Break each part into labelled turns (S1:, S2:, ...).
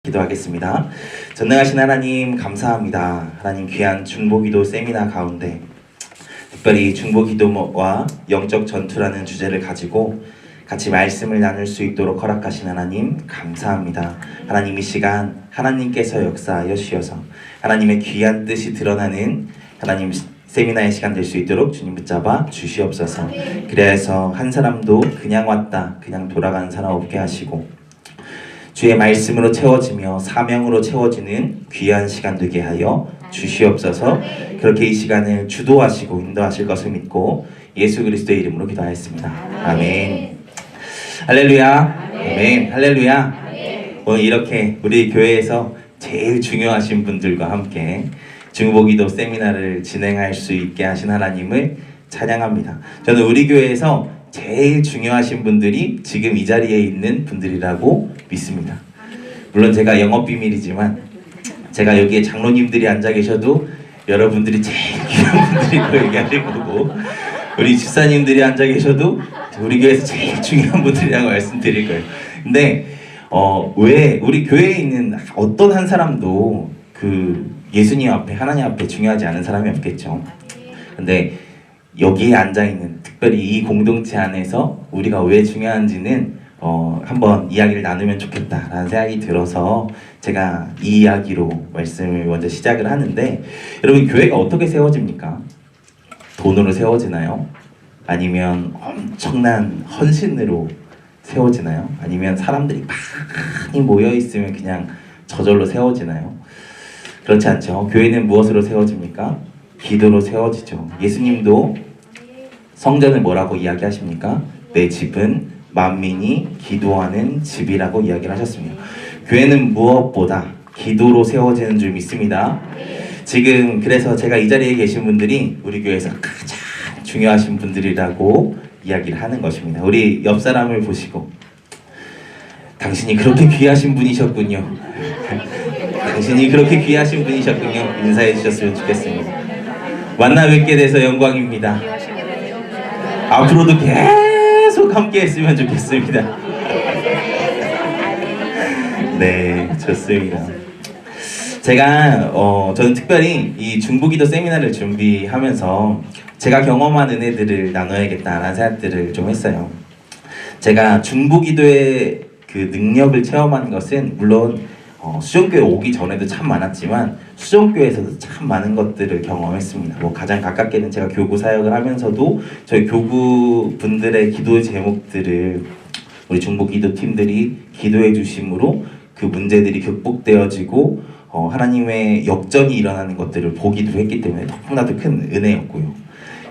S1: 기도하겠습니다. 전능하신 하나님 감사합니다. 하나님 귀한 중보기도 세미나 가운데 특별히 중보기도와 영적 전투라는 주제를 가지고 같이 말씀을 나눌 수 있도록 허락하신 하나님 감사합니다. 하나님 이 시간 하나님께서 역사하여 주셔서 하나님의 귀한 뜻이 드러나는 하나님 세미나의 시간 될 수 있도록 주님 붙잡아 주시옵소서. 그래서 한 사람도 그냥 왔다 그냥 돌아가는 사람 없게 하시고 주의 말씀으로 채워지며 사명으로 채워지는 귀한 시간 되게 하여 주시옵소서. 그렇게 이 시간을 주도하시고 인도하실 것을 믿고 예수 그리스도의 이름으로 기도하였습니다. 아멘. 할렐루야. 아멘. 할렐루야. 오늘 이렇게 우리 교회에서 제일 중요하신 분들과 함께 중보기도 세미나를 진행할 수 있게 하신 하나님을 찬양합니다. 저는 우리 교회에서 제일 중요하신 분들이 지금 이 자리에 있는 분들이라고 믿습니다. 물론 제가 영업비밀이지만 제가 여기에 장로님들이 앉아 계셔도 여러분들이 제일 귀한 분들이라고 얘기하실 거고, 우리 집사님들이 앉아 계셔도 우리 교회에서 제일 중요한 분들이라고 말씀드릴 거예요. 근데 왜 우리 교회에 있는 어떤 한 사람도 그 예수님 앞에 하나님 앞에 중요하지 않은 사람이 없겠죠. 근데 여기에 앉아있는 특별히 이 공동체 안에서 우리가 왜 중요한지는 한번 이야기를 나누면 좋겠다라는 생각이 들어서 제가 이 이야기로 말씀을 먼저 시작을 하는데, 여러분 교회가 어떻게 세워집니까? 돈으로 세워지나요? 아니면 엄청난 헌신으로 세워지나요? 아니면 사람들이 많이 모여있으면 그냥 저절로 세워지나요? 그렇지 않죠. 교회는 무엇으로 세워집니까? 기도로 세워지죠. 예수님도 성전을 뭐라고 이야기하십니까? 내 집은 만민이 기도하는 집이라고 이야기를 하셨습니다. 교회는 무엇보다 기도로 세워지는 줄 믿습니다. 지금 그래서 제가 이 자리에 계신 분들이 우리 교회에서 가장 중요하신 분들이라고 이야기를 하는 것입니다. 우리 옆 사람을 보시고 당신이 그렇게 귀하신 분이셨군요. 당신이 그렇게 귀하신 분이셨군요. 인사해 주셨으면 좋겠습니다. 만나 뵙게 돼서 영광입니다. 앞으로도 계속 함께 했으면 좋겠습니다. 네, 좋습니다. 제가 저는 특별히 이 중보기도 세미나를 준비하면서 제가 경험한 은혜들을 나눠야겠다라는 생각들을 좀 했어요. 제가 중보기도의 그 능력을 체험한 것은 물론 수정교회 오기 전에도 참 많았지만 수정교회에서도 참 많은 것들을 경험했습니다. 뭐 가장 가깝게는 제가 교구 사역을 하면서도 저희 교구 분들의 기도의 제목들을 우리 중보기도 팀들이 기도해 주심으로 그 문제들이 극복되어지고 하나님의 역전이 일어나는 것들을 보기도 했기 때문에 너무나도 큰 은혜였고요.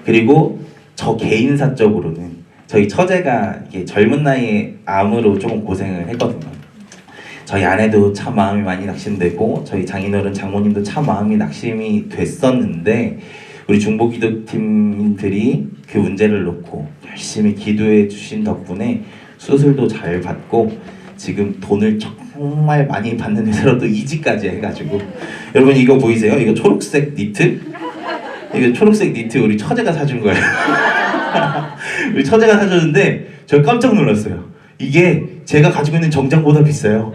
S1: 그리고 저 개인사적으로는 저희 처제가 이게 젊은 나이에 암으로 조금 고생을 했거든요. 저희 아내도 참 마음이 많이 낙심되고 저희 장인어른 장모님도 참 마음이 낙심이 됐었는데 우리 중보기도 팀들이 그 문제를 놓고 열심히 기도해 주신 덕분에 수술도 잘 받고 지금 돈을 정말 많이 받는 회사로 또 이직까지 해가지고, 여러분 이거 보이세요? 이거 초록색 니트? 이거 초록색 니트 우리 처제가 사준 거예요. 우리 처제가 사줬는데 저 깜짝 놀랐어요. 이게 제가 가지고 있는 정장보다 비싸요.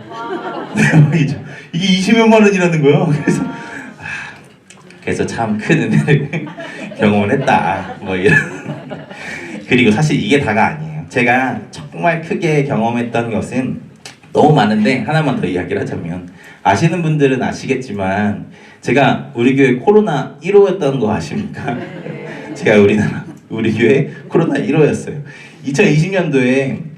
S1: 대박이죠. 이게 20여만 원이라는 거예요. 그래서 참 큰 은혜를 경험을 했다. 뭐 이런. 그리고 사실 이게 다가 아니에요. 제가 정말 크게 경험했던 것은 너무 많은데 하나만 더 이야기를 하자면, 아시는 분들은 아시겠지만 제가 우리 교회 코로나 1호였던 거 아십니까? 제가 우리 교회 코로나 1호였어요. 2020년도에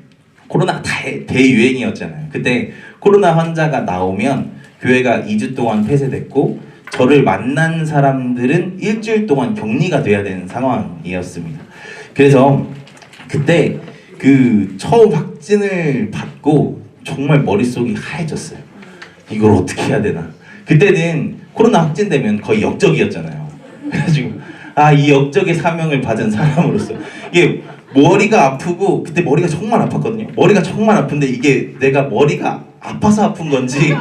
S1: 코로나가 대유행이었잖아요. 그때 코로나 환자가 나오면 교회가 2주 동안 폐쇄됐고 저를 만난 사람들은 일주일 동안 격리가 돼야 되는 상황이었습니다. 그래서 그때 그 처음 확진을 받고 정말 머릿속이 하얘졌어요. 이걸 어떻게 해야 되나. 그때는 코로나 확진되면 거의 역적이었잖아요. 그래가지고 이 역적의 사명을 받은 사람으로서 이게 머리가 아프고, 그때 머리가 정말 아팠거든요. 머리가 정말 아픈데 이게 내가 머리가 아파서 아픈 건지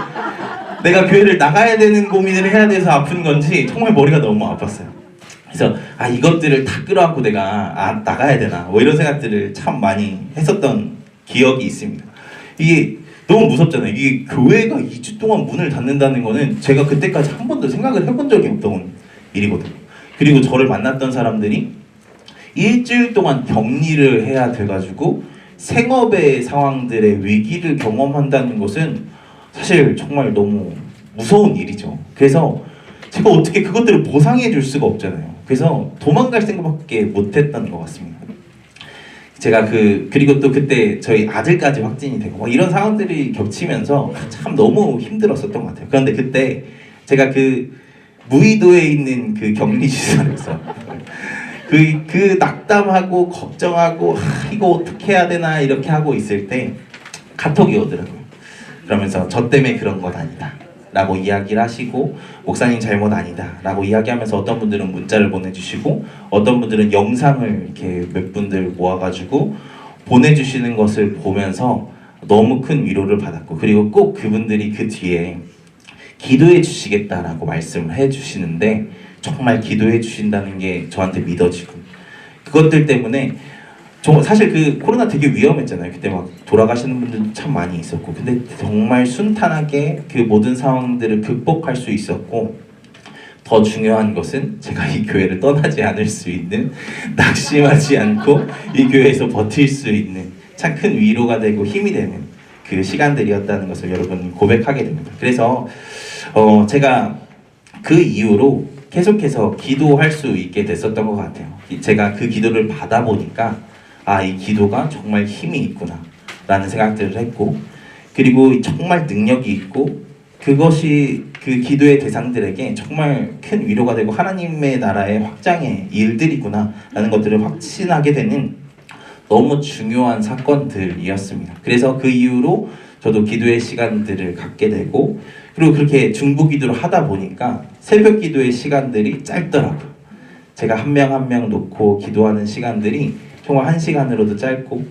S1: 내가 교회를 나가야 되는 고민을 해야 돼서 아픈 건지 정말 머리가 너무 아팠어요. 그래서 이것들을 다 끌어안고 내가 나가야 되나 뭐 이런 생각들을 참 많이 했었던 기억이 있습니다. 이게 너무 무섭잖아요. 이게 교회가 2주 동안 문을 닫는다는 거는 제가 그때까지 한 번도 생각을 해본 적이 없던 일이거든요. 그리고 저를 만났던 사람들이 일주일 동안 격리를 해야 돼가지고 생업의 상황들의 위기를 경험한다는 것은 사실 정말 너무 무서운 일이죠. 그래서 제가 어떻게 그것들을 보상해 줄 수가 없잖아요. 그래서 도망갈 생각밖에 못했던 것 같습니다. 제가 그리고 또 그때 저희 아들까지 확진이 되고 뭐 이런 상황들이 겹치면서 참 너무 힘들었었던 것 같아요. 그런데 그때 제가 그 무의도에 있는 그 격리시설에서 그 낙담하고 걱정하고 이거 어떻게 해야 되나 이렇게 하고 있을 때 카톡이 오더라고요. 그러면서 저 때문에 그런 건 아니다 라고 이야기를 하시고, 목사님 잘못 아니다 라고 이야기하면서 어떤 분들은 문자를 보내주시고 어떤 분들은 영상을 이렇게 몇 분들 모아가지고 보내주시는 것을 보면서 너무 큰 위로를 받았고, 그리고 꼭 그분들이 그 뒤에 기도해 주시겠다라고 말씀을 해 주시는데 정말 기도해 주신다는 게 저한테 믿어지고, 그것들 때문에 사실 그 코로나 되게 위험했잖아요. 그때 막 돌아가시는 분들도 참 많이 있었고, 근데 정말 순탄하게 그 모든 상황들을 극복할 수 있었고, 더 중요한 것은 제가 이 교회를 떠나지 않을 수 있는, 낙심하지 않고 이 교회에서 버틸 수 있는 참 큰 위로가 되고 힘이 되는 그 시간들이었다는 것을 여러분 고백하게 됩니다. 그래서 제가 그 이후로 계속해서 기도할 수 있게 됐었던 것 같아요. 제가 그 기도를 받아보니까 이 기도가 정말 힘이 있구나 라는 생각들을 했고, 그리고 정말 능력이 있고, 그것이 그 기도의 대상들에게 정말 큰 위로가 되고 하나님의 나라의 확장의 일들이구나 라는 것들을 확신하게 되는 너무 중요한 사건들이었습니다. 그래서 그 이후로 저도 기도의 시간들을 갖게 되고, 그리고 그렇게 중보 기도를 하다 보니까 새벽 기도의 시간들이 짧더라고요. 제가 한 명 한 명 놓고 기도하는 시간들이 정말 1시간으로도 짧고,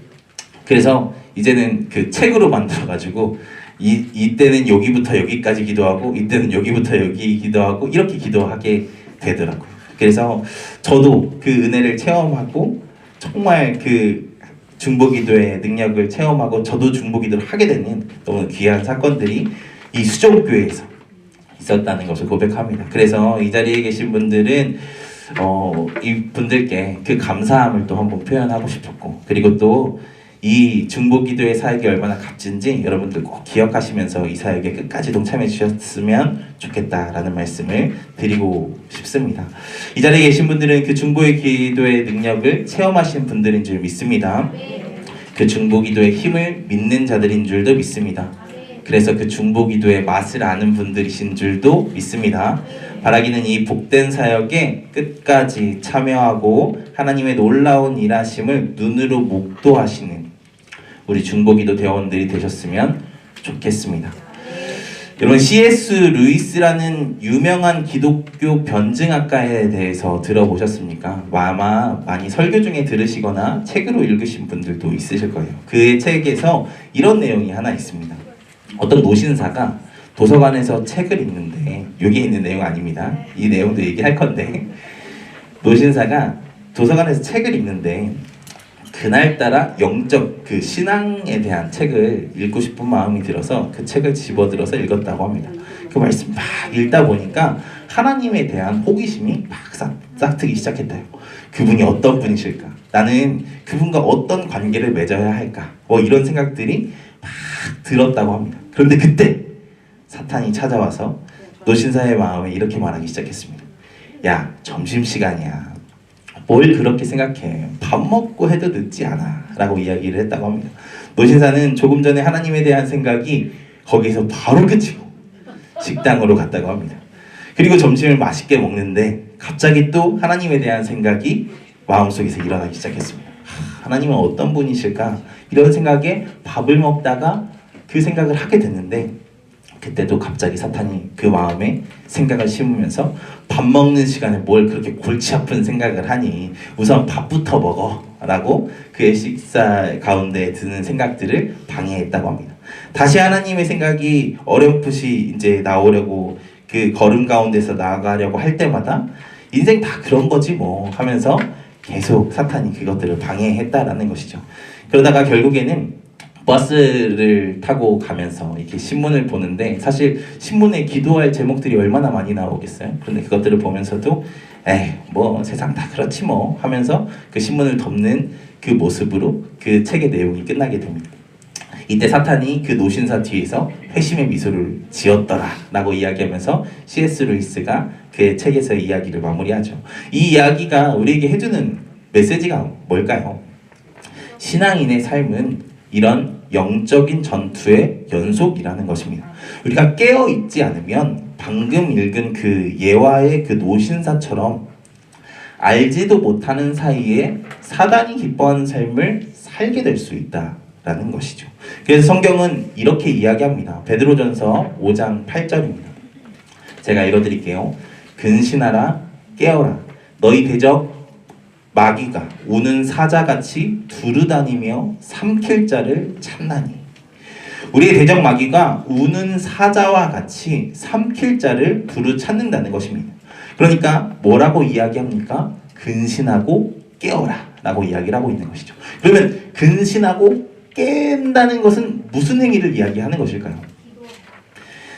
S1: 그래서 이제는 그 책으로 만들어가지고 이때는 여기부터 여기까지 기도하고 이때는 여기부터 여기 기도하고 이렇게 기도하게 되더라고요. 그래서 저도 그 은혜를 체험하고 정말 그 중보기도의 능력을 체험하고 저도 중보기도를 하게 되는 너무 귀한 사건들이 이 수종교회에서 있었다는 것을 고백합니다. 그래서 이 자리에 계신 분들은 이 분들께 그 감사함을 또 한번 표현하고 싶었고, 그리고 또 이 중보기도의 사역이 얼마나 값진지 여러분들 꼭 기억하시면서 이 사역에 끝까지 동참해 주셨으면 좋겠다라는 말씀을 드리고 싶습니다. 이 자리에 계신 분들은 그 중보의 기도의 능력을 체험하신 분들인 줄 믿습니다. 그 중보기도의 힘을 믿는 자들인 줄도 믿습니다. 그래서 그 중보기도의 맛을 아는 분들이신 줄도 믿습니다. 바라기는 이 복된 사역에 끝까지 참여하고 하나님의 놀라운 일하심을 눈으로 목도하시는 우리 중보기도 대원들이 되셨으면 좋겠습니다. 여러분, C.S. 루이스라는 유명한 기독교 변증학가에 대해서 들어보셨습니까? 아마 많이 설교 중에 들으시거나 책으로 읽으신 분들도 있으실 거예요. 그의 책에서 이런 내용이 하나 있습니다. 어떤 노신사가 도서관에서 책을 읽는데, 여기 있는 내용 아닙니다. 이 내용도 얘기할 건데, 노신사가 도서관에서 책을 읽는데 그날따라 영적 그 신앙에 대한 책을 읽고 싶은 마음이 들어서 그 책을 집어들어서 읽었다고 합니다. 그 말씀 막 읽다 보니까 하나님에 대한 호기심이 막 싹트기 시작했대요. 그분이 어떤 분이실까? 나는 그분과 어떤 관계를 맺어야 할까? 뭐 이런 생각들이 막 들었다고 합니다. 그런데 그때 사탄이 찾아와서 노신사의 마음에 이렇게 말하기 시작했습니다. 야, 점심시간이야. 뭘 그렇게 생각해? 밥 먹고 해도 늦지 않아 라고 이야기를 했다고 합니다. 노신사는 조금 전에 하나님에 대한 생각이 거기서 바로 그치고 식당으로 갔다고 합니다. 그리고 점심을 맛있게 먹는데 갑자기 또 하나님에 대한 생각이 마음속에서 일어나기 시작했습니다. 하나님은 어떤 분이실까? 이런 생각에 밥을 먹다가 그 생각을 하게 됐는데, 그때도 갑자기 사탄이 그 마음에 생각을 심으면서 밥 먹는 시간에 뭘 그렇게 골치 아픈 생각을 하니 우선 밥부터 먹어 라고 그의 식사 가운데 드는 생각들을 방해했다고 합니다. 다시 하나님의 생각이 어렴풋이 이제 나오려고 그 걸음 가운데서 나아가려고 할 때마다 인생 다 그런 거지 뭐 하면서 계속 사탄이 그것들을 방해했다라는 것이죠. 그러다가 결국에는 버스를 타고 가면서 이렇게 신문을 보는데 사실 신문에 기도할 제목들이 얼마나 많이 나오겠어요. 그런데 그것들을 보면서도 에이 뭐 세상 다 그렇지 뭐 하면서 그 신문을 덮는 그 모습으로 그 책의 내용이 끝나게 됩니다. 이때 사탄이 그 노신사 뒤에서 회심의 미소를 지었더라 라고 이야기하면서 C.S. 루이스가 그의 책에서의 이야기를 마무리하죠. 이 이야기가 우리에게 해주는 메시지가 뭘까요? 신앙인의 삶은 이런 영적인 전투의 연속이라는 것입니다. 우리가 깨어있지 않으면 방금 읽은 그 예화의 그 노신사처럼 알지도 못하는 사이에 사단이 기뻐하는 삶을 살게 될 수 있다라는 것이죠. 그래서 성경은 이렇게 이야기합니다. 베드로전서 5장 8절입니다. 제가 읽어드릴게요. 근신하라 깨어라 너희 대적 마귀가 우는 사자같이 두루다니며 삼킬 자를 찾나니. 우리의 대적 마귀가 우는 사자와 같이 삼킬 자를 두루 찾는다는 것입니다. 그러니까 뭐라고 이야기합니까? 근신하고 깨어라 라고 이야기를 하고 있는 것이죠. 그러면 근신하고 깬다는 것은 무슨 행위를 이야기하는 것일까요?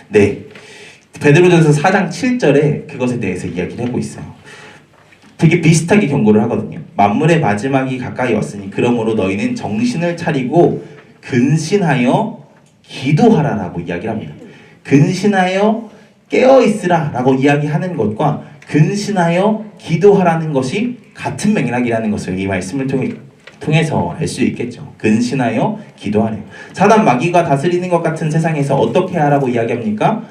S1: 네, 베드로전서 4장 7절에 그것에 대해서 이야기를 하고 있어요. 되게 비슷하게 경고를 하거든요. 만물의 마지막이 가까이 왔으니 그러므로 너희는 정신을 차리고 근신하여 기도하라라고 이야기를 합니다. 근신하여 깨어있으라 라고 이야기하는 것과 근신하여 기도하라는 것이 같은 맥락이라는 것을 이 말씀을 통해서 알 수 있겠죠. 근신하여 기도하래요. 사단 마귀가 다스리는 것 같은 세상에서 어떻게 하라고 이야기합니까?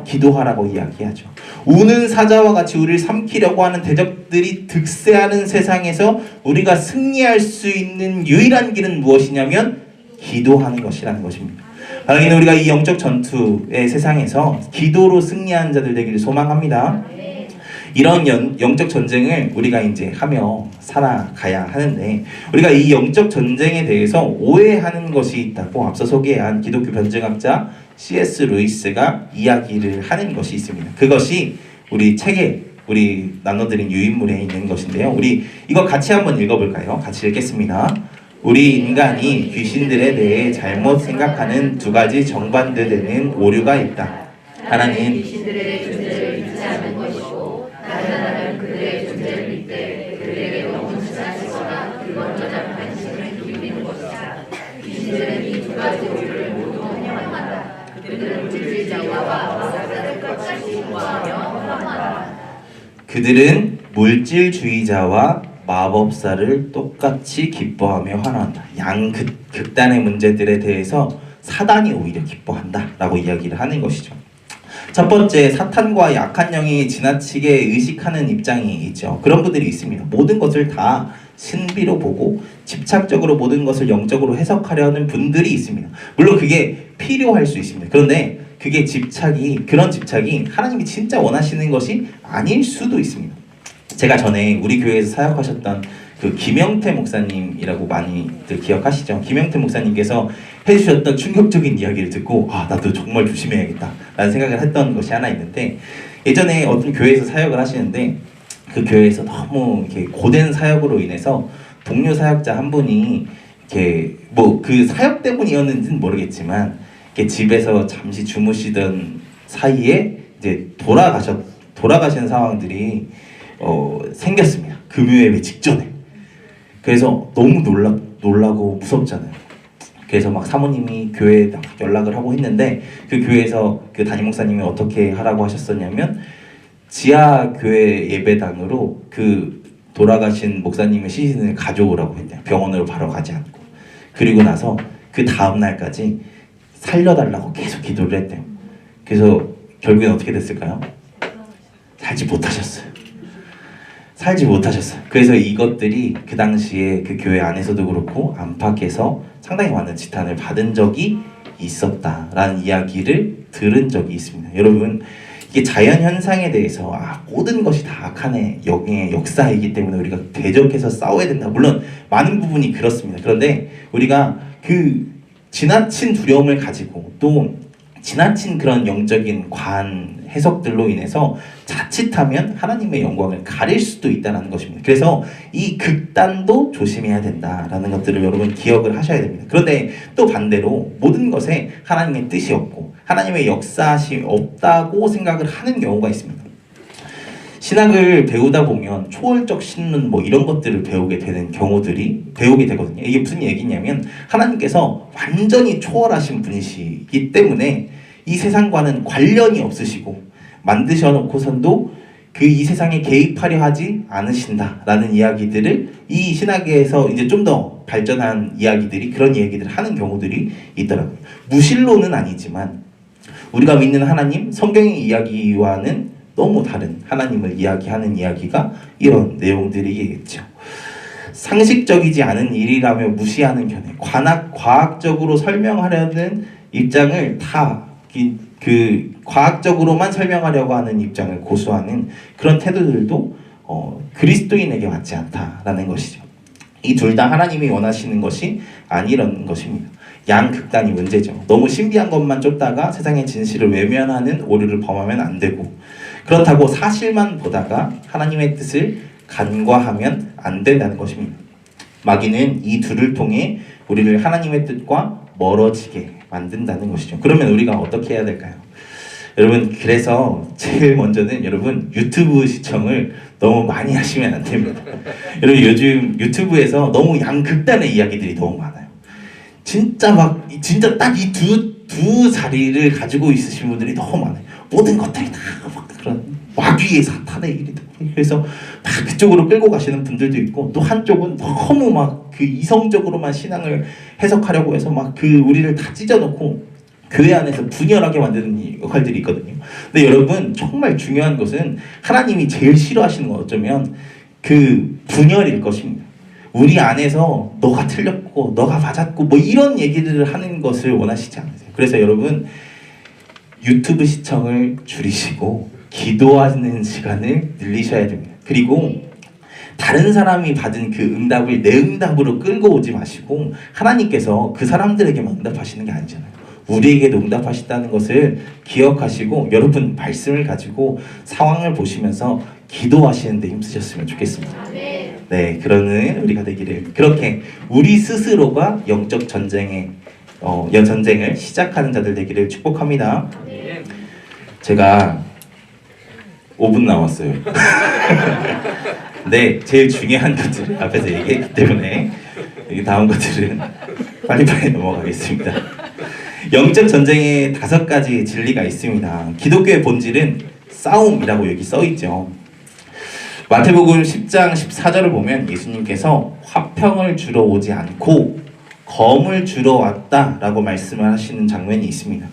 S1: 기도하라고 이야기하죠. 우는 사자와 같이 우리를 삼키려고 하는 대적들이 득세하는 세상에서 우리가 승리할 수 있는 유일한 길은 무엇이냐면 기도하는 것이라는 것입니다. 하나님은 우리가 이 영적 전투의 세상에서 기도로 승리하는 자들 되기를 소망합니다. 이런 영적 전쟁을 우리가 이제 하며 살아가야 하는데, 우리가 이 영적 전쟁에 대해서 오해하는 것이 있다고 앞서 소개한 기독교 변증학자 C.S. 루이스가 이야기를 하는 것이 있습니다. 그것이 우리 책에 우리 나눠드린 유인물에 있는 것인데요. 우리 이거 같이 한번 읽어볼까요? 같이 읽겠습니다. 우리 인간이 귀신들에 대해 잘못 생각하는 두 가지 정반대되는 오류가 있다. 하나는
S2: 귀신들의 존재를 믿지 않는 것이고, 다른 하나는 그들의 존재를 믿되 그들에게 너무 지나치거나 불건전한 관심을 두리는 것이다. 귀신들은 이 두 가지 오류를 모두 환영한다. 그들은 물질주의자와 마법사를 똑같이 좋아하며 환영한다.
S1: 그들은 물질주의자와 마법사를 똑같이 기뻐하며 환호한다. 극단의 문제들에 대해서 사단이 오히려 기뻐한다 라고 이야기를 하는 것이죠. 첫 번째, 사탄과 약한 영이 지나치게 의식하는 입장이 있죠. 그런 분들이 있습니다. 모든 것을 다 신비로 보고 집착적으로 모든 것을 영적으로 해석하려는 분들이 있습니다. 물론 그게 필요할 수 있습니다. 그런데 그게 그런 집착이 하나님이 진짜 원하시는 것이 아닐 수도 있습니다. 제가 전에 우리 교회에서 사역하셨던 그 김영태 목사님이라고 많이들 기억하시죠? 김영태 목사님께서 해주셨던 충격적인 이야기를 듣고 나도 정말 조심해야겠다 라는 생각을 했던 것이 하나 있는데, 예전에 어떤 교회에서 사역을 하시는데 그 교회에서 너무 이렇게 고된 사역으로 인해서 동료 사역자 한 분이 이렇게 뭐 그 사역 때문이었는지는 모르겠지만 이렇게 집에서 잠시 주무시던 사이에 이제 돌아가시는 상황들이 생겼습니다. 금요예배 직전에. 그래서 너무 놀라고 무섭잖아요. 그래서 막 사모님이 교회에 연락을 하고 했는데, 그 교회에서 그 담임 목사님이 어떻게 하라고 하셨었냐면, 지하 교회 예배당으로 그 돌아가신 목사님의 시신을 가져오라고 했대요. 병원으로 바로 가지 않고. 그리고 나서 그 다음 날까지 살려달라고 계속 기도를 했대요. 그래서 결국엔 어떻게 됐을까요? 살지 못하셨어요. 그래서 이것들이 그 당시에 그 교회 안에서도 그렇고 안팎에서 상당히 많은 지탄을 받은 적이 있었다라는 이야기를 들은 적이 있습니다. 여러분, 이게 자연현상에 대해서 모든 것이 다 악한의 영의 역사이기 때문에 우리가 대적해서 싸워야 된다. 물론 많은 부분이 그렇습니다. 그런데 우리가 그 지나친 두려움을 가지고 또 지나친 그런 영적인 관 해석들로 인해서 자칫하면 하나님의 영광을 가릴 수도 있다는 것입니다. 그래서 이 극단도 조심해야 된다라는 것들을 여러분 기억을 하셔야 됩니다. 그런데 또 반대로 모든 것에 하나님의 뜻이 없고 하나님의 역사심이 없다고 생각을 하는 경우가 있습니다. 신학을 배우다 보면 초월적 신론 뭐 이런 것들을 배우게 되거든요. 이게 무슨 얘기냐면 하나님께서 완전히 초월하신 분이시기 때문에 이 세상과는 관련이 없으시고 만드셔 놓고선도 이 세상에 개입하려 하지 않으신다라는 이야기들을 이 신학에서 이제 좀 더 발전한 이야기들이 그런 얘기들을 하는 경우들이 있더라고요. 무신론은 아니지만 우리가 믿는 하나님, 성경의 이야기와는 너무 다른 하나님을 이야기하는 이야기가 이런 내용들이겠죠. 상식적이지 않은 일이라며 무시하는 견해, 과학적으로 설명하려는 입장을 과학적으로만 설명하려고 하는 입장을 고수하는 그런 태도들도 그리스도인에게 맞지 않다라는 것이죠. 이 둘 다 하나님이 원하시는 것이 아니라는 것입니다. 양극단이 문제죠. 너무 신비한 것만 쫓다가 세상의 진실을 외면하는 오류를 범하면 안 되고, 그렇다고 사실만 보다가 하나님의 뜻을 간과하면 안 된다는 것입니다. 마귀는 이 둘을 통해 우리를 하나님의 뜻과 멀어지게 만든다는 것이죠. 그러면 우리가 어떻게 해야 될까요? 여러분, 그래서 제일 먼저는 여러분 유튜브 시청을 너무 많이 하시면 안 됩니다. 여러분, 요즘 유튜브에서 너무 양극단의 이야기들이 너무 많아요. 진짜 딱 이 두 자리를 가지고 있으신 분들이 너무 많아요. 모든 것들이 다 막 그런 마귀의 사탄의 일이다. 그래서 막 그쪽으로 끌고 가시는 분들도 있고, 또 한쪽은 너무 막 그 이성적으로만 신앙을 해석하려고 해서 막 우리를 다 찢어놓고 교회 안에서 분열하게 만드는 역할들이 있거든요. 근데 여러분, 정말 중요한 것은 하나님이 제일 싫어하시는 건 어쩌면 그 분열일 것입니다. 우리 안에서 너가 틀렸고 너가 맞았고 뭐 이런 얘기들을 하는 것을 원하시지 않으세요. 그래서 여러분, 유튜브 시청을 줄이시고 기도하는 시간을 늘리셔야 됩니다. 그리고 다른 사람이 받은 그 응답을 내 응답으로 끌고 오지 마시고, 하나님께서 그 사람들에게만 응답하시는 게 아니잖아요. 우리에게도 응답하신다는 것을 기억하시고, 여러분 말씀을 가지고 상황을 보시면서 기도하시는 데 힘쓰셨으면 좋겠습니다. 네, 그러는 우리가 되기를, 그렇게 우리 스스로가 영적 전쟁을 시작하는 자들 되기를 축복합니다. 제가 5분 남았어요. 네, 제일 중요한 것들을 앞에서 얘기했기 때문에 다음 것들은 빨리빨리 넘어가겠습니다. 영적 전쟁에 5가지 진리가 있습니다. 기독교의 본질은 싸움이라고 여기 써있죠. 마태복음 10장 14절을 보면 예수님께서 화평을 주러 오지 않고 검을 주러 왔다라고 말씀을 하시는 장면이 있습니다.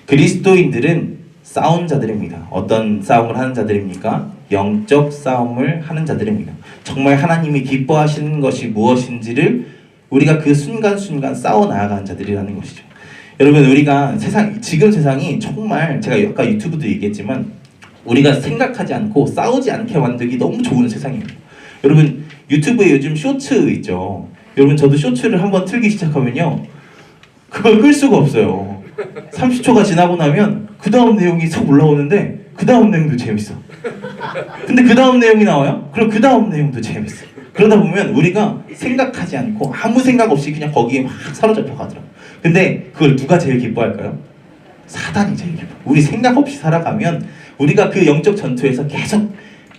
S1: 그리스도인들은 싸운 자들입니다. 어떤 싸움을 하는 자들입니까? 영적 싸움을 하는 자들입니다. 정말 하나님이 기뻐하시는 것이 무엇인지를 우리가 그 순간순간 싸워 나아가는 자들이라는 것이죠. 여러분, 우리가 지금 세상이 정말, 제가 아까 유튜브도 얘기했지만 우리가 생각하지 않고 싸우지 않게 만들기 너무 좋은 세상입니다. 여러분, 유튜브에 요즘 쇼츠 있죠. 여러분, 저도 쇼츠를 한번 틀기 시작하면요, 그걸 끌 수가 없어요. 30초가 지나고 나면 그 다음 내용이 싹 올라오는데 그 다음 내용도 재밌어. 근데 그 다음 내용이 나와요? 그럼 그 다음 내용도 재밌어. 그러다 보면 우리가 생각하지 않고 아무 생각 없이 그냥 거기에 막 사로잡혀 가더라고요. 근데 그걸 누가 제일 기뻐할까요? 사단이 제일 기뻐. 우리 생각 없이 살아가면 우리가 그 영적 전투에서 계속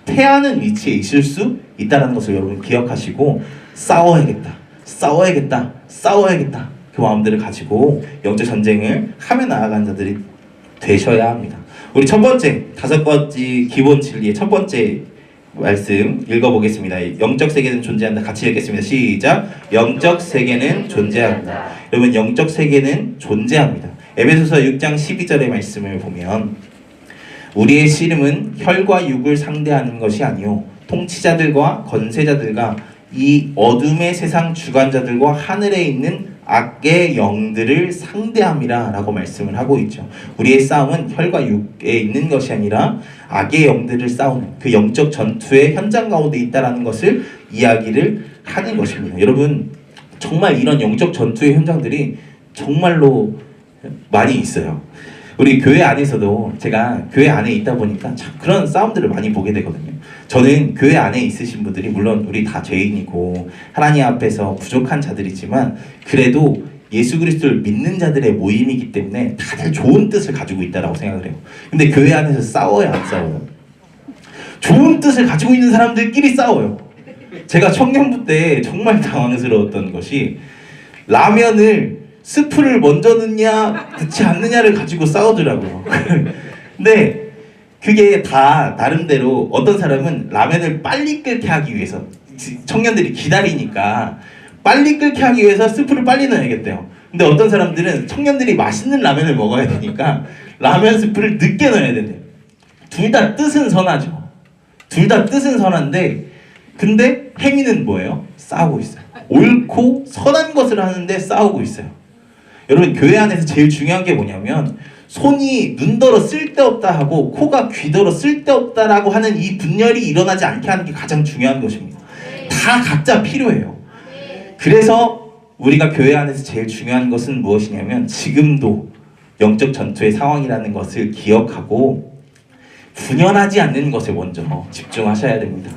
S1: 패하는 위치에 있을 수 있다는 것을 여러분 기억하시고, 싸워야겠다 그 마음들을 가지고 영적 전쟁을 하며 나아가는 자들이 되셔야 합니다. 우리 첫 번째, 5가지 기본 진리의 첫 번째 말씀 읽어보겠습니다. 영적 세계는 존재한다. 같이 읽겠습니다. 시작. 영적 세계는 존재한다. 여러분, 영적 세계는 존재합니다. 에베소서 6장 12절의 말씀을 보면, 우리의 씨름은 혈과 육을 상대하는 것이 아니요 통치자들과 권세자들과 이 어둠의 세상 주관자들과 하늘에 있는 악의 영들을 상대함이라 라고 말씀을 하고 있죠. 우리의 싸움은 혈과 육에 있는 것이 아니라 악의 영들을 싸우는 그 영적 전투의 현장 가운데 있다는 것을 이야기를 하는 것입니다. 여러분, 정말 이런 영적 전투의 현장들이 정말로 많이 있어요. 우리 교회 안에서도 제가 교회 안에 있다 보니까 참 그런 싸움들을 많이 보게 되거든요. 저는 교회 안에 있으신 분들이 물론 우리 다 죄인이고 하나님 앞에서 부족한 자들이지만 그래도 예수 그리스도를 믿는 자들의 모임이기 때문에 다들 좋은 뜻을 가지고 있다라고 생각을 해요. 근데 교회 안에서 싸워요, 안 싸워요? 좋은 뜻을 가지고 있는 사람들끼리 싸워요. 제가 청년부 때 정말 당황스러웠던 것이 라면을 스프를 먼저 넣냐 넣지 않느냐를 가지고 싸우더라고요. 근데 그게 다 나름대로 어떤 사람은 라면을 빨리 끓게 하기 위해서 청년들이 기다리니까 빨리 끓게 하기 위해서 스프를 빨리 넣어야겠대요. 근데 어떤 사람들은 청년들이 맛있는 라면을 먹어야 되니까 라면 스프를 늦게 넣어야 된대요. 둘 다 뜻은 선하죠. 둘 다 뜻은 선한데 근데 행위는 뭐예요? 싸우고 있어요. 옳고 선한 것을 하는데 싸우고 있어요. 여러분 교회 안에서 제일 중요한 게 뭐냐면 손이 눈더러 쓸데없다 하고 코가 귀더러 쓸데없다라고 하는 이 분열이 일어나지 않게 하는 게 가장 중요한 것입니다. 다 각자 필요해요. 그래서 우리가 교회 안에서 제일 중요한 것은 무엇이냐면 지금도 영적 전투의 상황이라는 것을 기억하고 분열하지 않는 것에 먼저 집중하셔야 됩니다.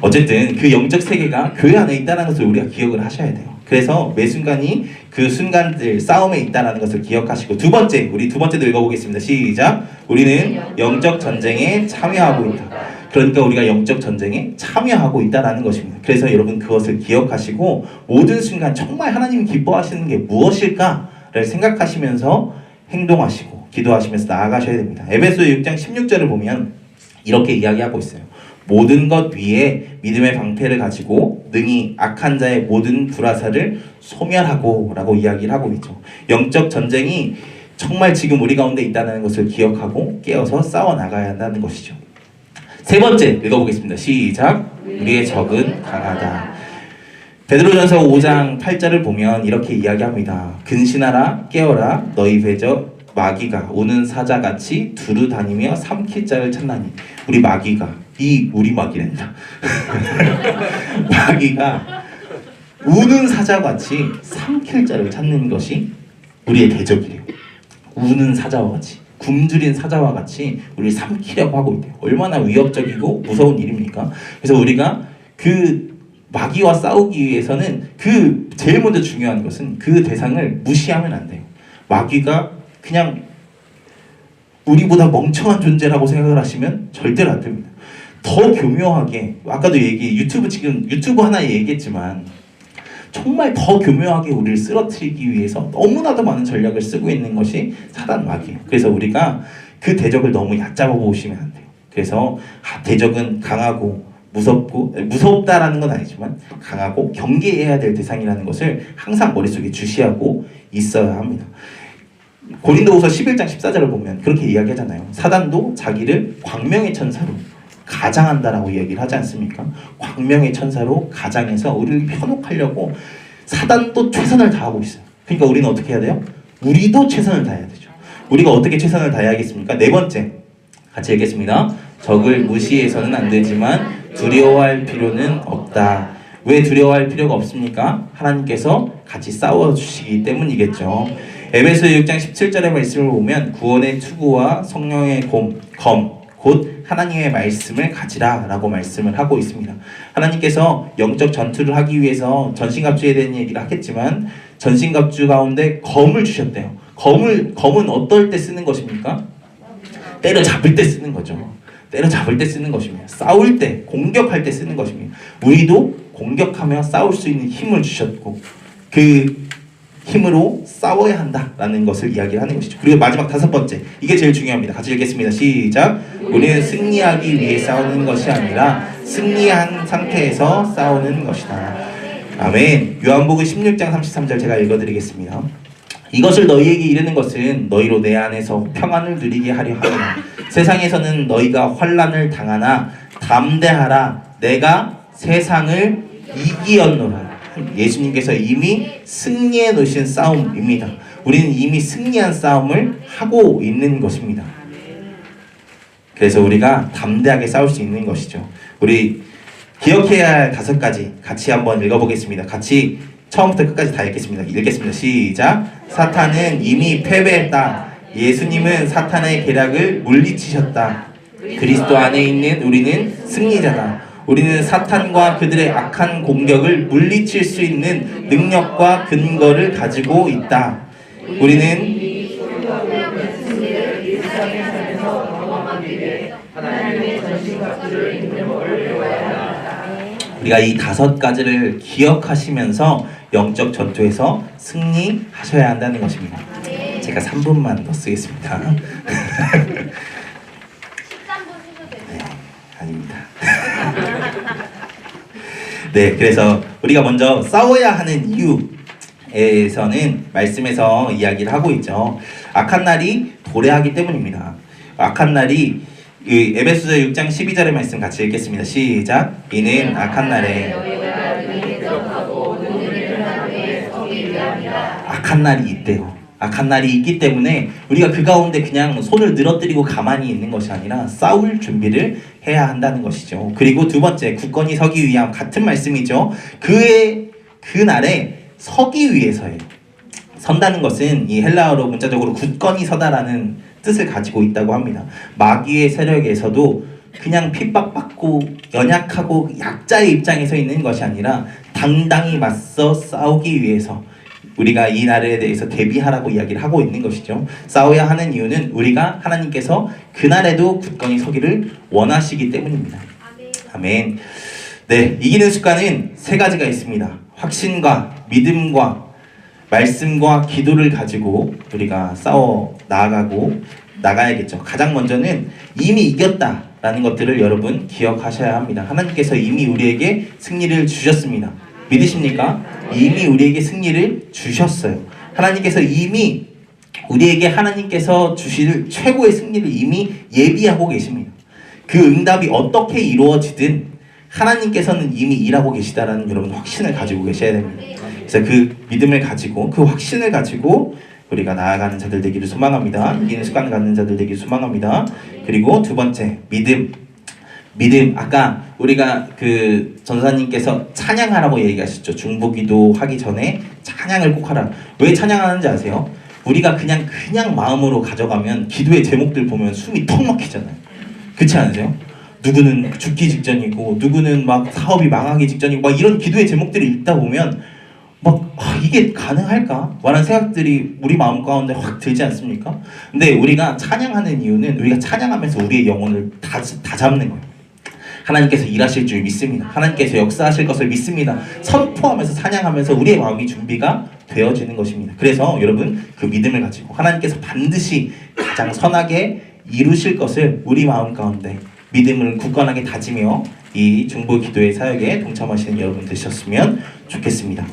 S1: 어쨌든 그 영적 세계가 교회 안에 있다는 것을 우리가 기억을 하셔야 돼요. 그래서 매 순간이 그 순간들 싸움에 있다는 것을 기억하시고 두 번째, 우리 두 번째도 읽어보겠습니다. 시작! 우리는 영적 전쟁에 참여하고 있다. 그러니까 우리가 영적 전쟁에 참여하고 있다는 것입니다. 그래서 여러분 그것을 기억하시고 모든 순간 정말 하나님이 기뻐하시는 게 무엇일까를 생각하시면서 행동하시고 기도하시면서 나아가셔야 됩니다. 에베소 6장 16절을 보면 이렇게 이야기하고 있어요. 모든 것 위에 믿음의 방패를 가지고 능히 악한 자의 모든 불화살을 소멸하고 라고 이야기를 하고 있죠. 영적 전쟁이 정말 지금 우리 가운데 있다는 것을 기억하고 깨어서 싸워나가야 한다는 것이죠. 세 번째 읽어보겠습니다. 시작! 우리의 적은 강하다. 베드로전서 5장 8절을 보면 이렇게 이야기합니다. 근신하라 깨어라 너희 배적 마귀가 우는 사자같이 두루 다니며 삼킬 자를 찾나니. 우리 마귀가 우리 마귀란다. 마귀가 우는 사자같이 삼킬 자를 찾는 것이 우리의 대적이래요. 우는 사자와 같이 굶주린 사자와 같이 우리를 삼키려고 하고 있대요. 얼마나 위협적이고 무서운 일입니까? 그래서 우리가 그 마귀와 싸우기 위해서는 그 제일 먼저 중요한 것은 그 대상을 무시하면 안 돼요. 마귀가 그냥 우리보다 멍청한 존재라고 생각을 하시면 절대로 안 됩니다. 더 교묘하게 아까도 유튜브 하나에 얘기했지만 정말 더 교묘하게 우리를 쓰러뜨리기 위해서 너무나도 많은 전략을 쓰고 있는 것이 사단 마귀예요. 그래서 우리가 그 대적을 너무 얕잡아 보시면 안 돼요. 그래서 대적은 강하고 무섭다라는 건 아니지만 강하고 경계해야 될 대상이라는 것을 항상 머릿속에 주시하고 있어야 합니다. 고린도후서 11장 14절을 보면 그렇게 이야기하잖아요. 사단도 자기를 광명의 천사로 가장한다라고 이야기를 하지 않습니까? 광명의 천사로 가장해서 우리를 현혹하려고 사단도 최선을 다하고 있어요. 그러니까 우리는 어떻게 해야 돼요? 우리도 최선을 다해야 되죠. 우리가 어떻게 최선을 다해야겠습니까? 네 번째 같이 읽겠습니다. 적을 무시해서는 안 되지만 두려워할 필요는 없다. 왜 두려워할 필요가 없습니까? 하나님께서 같이 싸워주시기 때문이겠죠. 에베소 6장 17절의 말씀을 보면 구원의 투구와 성령의 검 곧 하나님의 말씀을 가지라 라고 말씀을 하고 있습니다. 하나님께서 영적 전투를 하기 위해서 전신갑주에 대한 얘기를 하겠지만 전신갑주 가운데 검을 주셨대요. 검은 어떨 때 쓰는 것입니까? 때려잡을 때 쓰는 거죠. 때려잡을 때 쓰는 것입니다. 싸울 때, 공격할 때 쓰는 것입니다. 우리도 공격하며 싸울 수 있는 힘을 주셨고 그 힘으로 싸워야 한다라는 것을 이야기를 하는 것이죠. 그리고 마지막 다섯 번째, 이게 제일 중요합니다. 같이 읽겠습니다. 시작! 우리는 승리하기 위해 싸우는 것이 아니라 승리한 상태에서 싸우는 것이다. 아멘. 요한복음 16장 33절 제가 읽어드리겠습니다. 이것을 너희에게 이르는 것은 너희로 내 안에서 평안을 누리게 하려 함이라. 세상에서는 너희가 환난을 당하나 담대하라. 내가 세상을 이기었노라. 예수님께서 이미 승리해 놓으신 싸움입니다. 우리는 이미 승리한 싸움을 하고 있는 것입니다. 그래서 우리가 담대하게 싸울 수 있는 것이죠. 우리 기억해야 할 5가지 같이 한번 읽어보겠습니다. 같이 처음부터 끝까지 다 읽겠습니다. 시작! 사탄은 이미 패배했다. 예수님은 사탄의 계략을 물리치셨다. 그리스도 안에 있는 우리는 승리자다. 우리는 사탄과 그들의 악한 공격을 물리칠 수 있는 능력과 근거를 가지고 있다. 우리는 우리가 이 5가지를 기억하시면서 영적 전투에서 승리하셔야 한다는 것입니다. 제가 3분만 더 쓰겠습니다.
S2: 13분 해도 되죠?
S1: 네, 아닙니다. 네, 그래서 우리가 먼저 싸워야 하는 이유에서는 말씀에서 이야기를 하고 있죠. 악한 날이 도래하기 때문입니다. 악한 날이 에베소서 6장 12절의 말씀 같이 읽겠습니다. 시작. 이는 악한 날에 악한 날이 있대요. 악한 날이 있기 때문에 우리가 그 가운데 그냥 손을 늘어뜨리고 가만히 있는 것이 아니라 싸울 준비를 해야 한다는 것이죠. 그리고 두 번째, 굳건히 서기 위함, 같은 말씀이죠. 그 날에 서기 위해서예요. 선다는 것은 이 헬라어로 문자적으로 굳건히 서다라는 뜻을 가지고 있다고 합니다. 마귀의 세력에서도 그냥 핍박받고 연약하고 약자의 입장에 서 있는 것이 아니라 당당히 맞서 싸우기 위해서 우리가 이 날에 대해서 대비하라고 이야기를 하고 있는 것이죠. 싸워야 하는 이유는 우리가 하나님께서 그날에도 굳건히 서기를 원하시기 때문입니다. 아멘. 네, 이기는 습관은 3가지가 있습니다. 확신과 믿음과 말씀과 기도를 가지고 우리가 싸워 나가야겠죠. 가장 먼저는 이미 이겼다라는 것들을 여러분 기억하셔야 합니다. 하나님께서 이미 우리에게 승리를 주셨습니다. 믿으십니까? 이미 우리에게 승리를 주셨어요. 하나님께서 이미 우리에게 하나님께서 주실 최고의 승리를 이미 예비하고 계십니다. 그 응답이 어떻게 이루어지든 하나님께서는 이미 일하고 계시다라는 여러분 확신을 가지고 계셔야 됩니다. 그래서 그 믿음을 가지고 그 확신을 가지고 우리가 나아가는 자들 되기를 소망합니다. 이기는 습관을 갖는 자들 되기를 소망합니다. 그리고 두 번째, 믿음. 아까 우리가 그 전사님께서 찬양하라고 얘기하셨죠. 중보기도 하기 전에 찬양을 꼭 하라. 왜 찬양하는지 아세요? 우리가 그냥 마음으로 가져가면 기도의 제목들 보면 숨이 턱 막히잖아요. 그렇지 않으세요? 누구는 죽기 직전이고 누구는 막 사업이 망하기 직전이고 막 이런 기도의 제목들을 읽다 보면 막 이게 가능할까? 라는 생각들이 우리 마음 가운데 확 들지 않습니까? 근데 우리가 찬양하는 이유는 우리가 찬양하면서 우리의 영혼을 다 잡는 거예요. 하나님께서 일하실 줄 믿습니다. 하나님께서 역사하실 것을 믿습니다. 선포하면서 찬양하면서 우리의 마음이 준비가 되어지는 것입니다. 그래서 여러분 그 믿음을 가지고 하나님께서 반드시 가장 선하게 이루실 것을 우리 마음 가운데 믿음을 굳건하게 다지며 이 중보 기도의 사역에 동참하시는 여러분 되셨으면 좋겠습니다.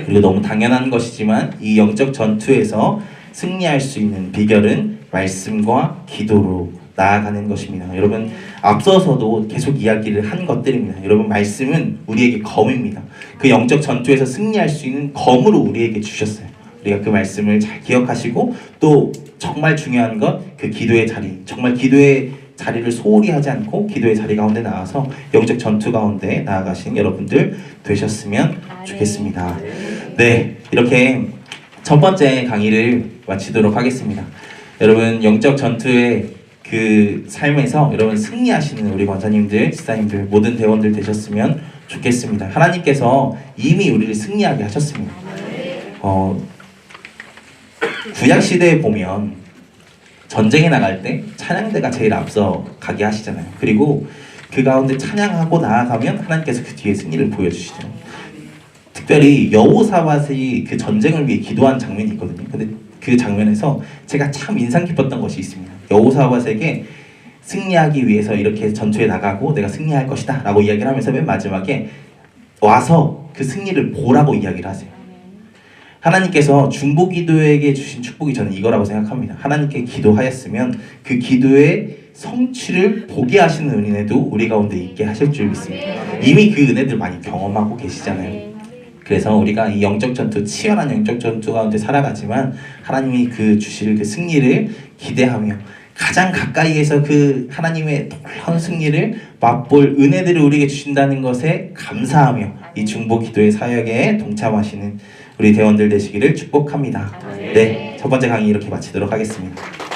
S1: 그리고 너무 당연한 것이지만 이 영적 전투에서 승리할 수 있는 비결은 말씀과 기도로 나아가는 것입니다. 여러분 앞서서도 계속 이야기를 한 것들입니다. 여러분 말씀은 우리에게 검입니다. 그 영적 전투에서 승리할 수 있는 검으로 우리에게 주셨어요. 우리가 그 말씀을 잘 기억하시고 또 정말 중요한 것 그 기도의 자리, 정말 기도의 자리를 소홀히 하지 않고 기도의 자리 가운데 나와서 영적 전투 가운데 나아가신 여러분들 되셨으면 좋겠습니다. 네, 이렇게 첫 번째 강의를 마치도록 하겠습니다. 여러분 영적 전투의 그 삶에서 여러분 승리하시는 우리 권사님들, 지사님들, 모든 대원들 되셨으면 좋겠습니다. 하나님께서 이미 우리를 승리하게 하셨습니다. 구약 시대에 보면 전쟁에 나갈 때 찬양대가 제일 앞서 가게 하시잖아요. 그리고 그 가운데 찬양하고 나아가면 하나님께서 그 뒤에 승리를 보여주시죠. 특별히 여호사밧이 그 전쟁을 위해 기도한 장면이 있거든요. 근데 그 장면에서 제가 참 인상 깊었던 것이 있습니다. 여호사밧에게 승리하기 위해서 이렇게 전투에 나가고 내가 승리할 것이다 라고 이야기를 하면서 맨 마지막에 와서 그 승리를 보라고 이야기를 하세요. 하나님께서 중보기도에게 주신 축복이 저는 이거라고 생각합니다. 하나님께 기도하였으면 그 기도의 성취를 보게 하시는 은혜도 우리 가운데 있게 하실 줄 믿습니다. 이미 그 은혜들 많이 경험하고 계시잖아요. 그래서 우리가 이 영적 전투, 치열한 영적 전투 가운데 살아가지만 하나님이 그 주실 그 승리를 기대하며 가장 가까이에서 그 하나님의 놀라운 승리를 맛볼 은혜들을 우리에게 주신다는 것에 감사하며 이 중보 기도의 사역에 동참하시는 우리 대원들 되시기를 축복합니다. 네, 첫 번째 강의 이렇게 마치도록 하겠습니다.